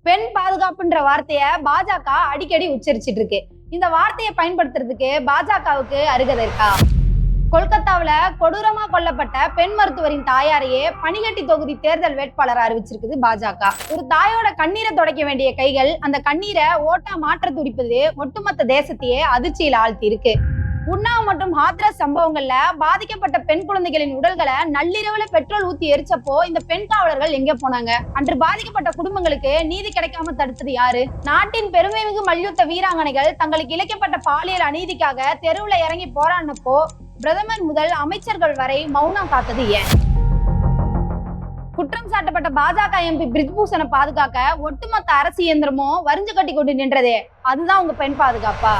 பெண் பாதுகாப்புன்ற வார்த்தைய பாஜக அடிக்கடி உச்சரிச்சிட்டு இருக்கு. இந்த வார்த்தையை பயன்படுத்துறதுக்கு பாஜகவுக்கு அருகதை இருக்கா? கொல்கத்தாவில கொடூரமா கொல்லப்பட்ட பெண் மருத்துவரின் தாயாரையே பனிகட்டி தொகுதி தேர்தல் வேட்பாளர் அறிவிச்சிருக்குது பாஜக. ஒரு தாயோட கண்ணீரை துடைக்க வேண்டிய கைகள் அந்த கண்ணீரை ஓட்டா மாற்ற துடிப்பது ஒட்டுமொத்த தேசத்தையே அதிர்ச்சியில் ஆழ்த்தி இருக்கு. உன்னாவ் மற்றும் ஹாத்ரஸ் சம்பவங்கள்ல பாதிக்கப்பட்ட பெண் குழந்தைகளின் உடல்களை நள்ளிரவுல பெட்ரோல் ஊத்தி எரிச்சப்போ இந்த பெண் காவலர்கள் எங்க போனாங்க? அன்று பாதிக்கப்பட்ட குடும்பங்களுக்கு நீதி கிடைக்காம தடுத்தது யாரு? நாட்டின் பெருமைமிகு மல்யுத்த வீராங்கனைகள் தங்களுக்கு இழைக்கப்பட்ட பாலியல் அநீதிக்காக தெருவுல இறங்கி போராடினப்போ பிரதமர் முதல் அமைச்சர்கள் வரை மௌனம் காத்தது ஏன்? குற்றம் சாட்டப்பட்ட பாஜக எம்பி பிரிஜ்பூஷனை பாதுகாக்க ஒட்டுமொத்த அரசு இயந்திரமும் வரிஞ்சு கட்டி கொண்டு நின்றதே, அதுதான் உங்க பெண் பாதுகாப்பா?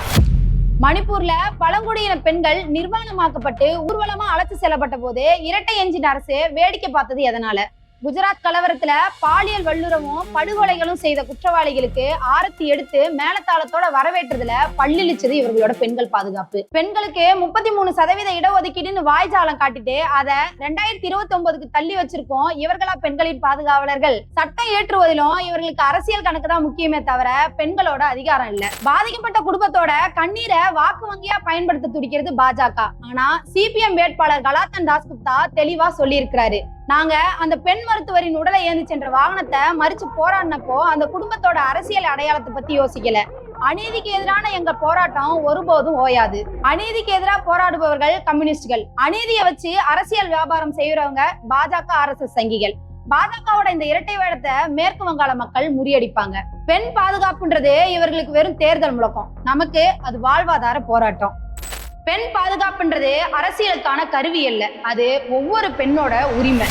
மணிப்பூர்ல பழங்குடியின பெண்கள் நிர்வாணமாக்கப்பட்டு ஊர்வலமா அழைத்து செல்லப்பட்ட போது இரட்டை எஞ்சின் அரசு வேடிக்கை பார்த்தது எதனால? குஜராத் கலவரத்துல பாலியல் வல்லுறவும் படுகொலைகளும் செய்த குற்றவாளிகளுக்கு ஆரத்தி எடுத்து மேலத்தாளத்தோட வரவேற்றதுல பல்லிழிச்சது இவர்களோட பெண்கள் பாதுகாப்பு. பெண்களுக்கு 33% இடஒதுக்கீடுன்னு வாய்ஜாலம் காட்டிட்டு அதை 2029க்கு தள்ளி வச்சிருக்கோம் இவர்களா பெண்களின் பாதுகாவலர்கள்? சட்டம் ஏற்றுவதிலும் இவர்களுக்கு அரசியல் கணக்கு தான் முக்கியமே தவிர பெண்களோட அதிகாரம் இல்ல. பாதிக்கப்பட்ட குடும்பத்தோட கண்ணீரை வாக்கு வங்கியா பயன்படுத்த துடிக்கிறது பாஜக. ஆனா சிபிஎம் வேட்பாளர் கலாத்தன் தாஸ்குப்தா தெளிவா சொல்லி இருக்கிறாரு, நாங்க அந்த பெண் மருத்துவரின் உடலை ஏந்தி சென்ற வாகனத்தை மறிச்சு போராடினப்போ அந்த குடும்பத்தோட அரசியல் அடையாளத்தை பத்தி யோசிக்கல. அநீதிக்கு எதிரான எங்க போராட்டம் ஒருபோதும் ஓயாது. அநீதிக்கு எதிராக போராடுபவர்கள் கம்யூனிஸ்டுகள், அநீதியை வச்சு அரசியல் வியாபாரம் செய்யறவங்க பாஜக RSS சங்கிகள். பாஜகவோட இந்த இரட்டை வேடத்தை மேற்கு வங்காள மக்கள் முறியடிப்பாங்க. பெண் பாதுகாப்புன்றது இவர்களுக்கு வெறும் தேர்தல் முழக்கம், நமக்கு அது வாழ்வாதார போராட்டம். பெண் பாதுகாப்புன்றது அரசியலுக்கான கருவி அல்ல, அது ஒவ்வொரு பெண்ணோட உரிமை.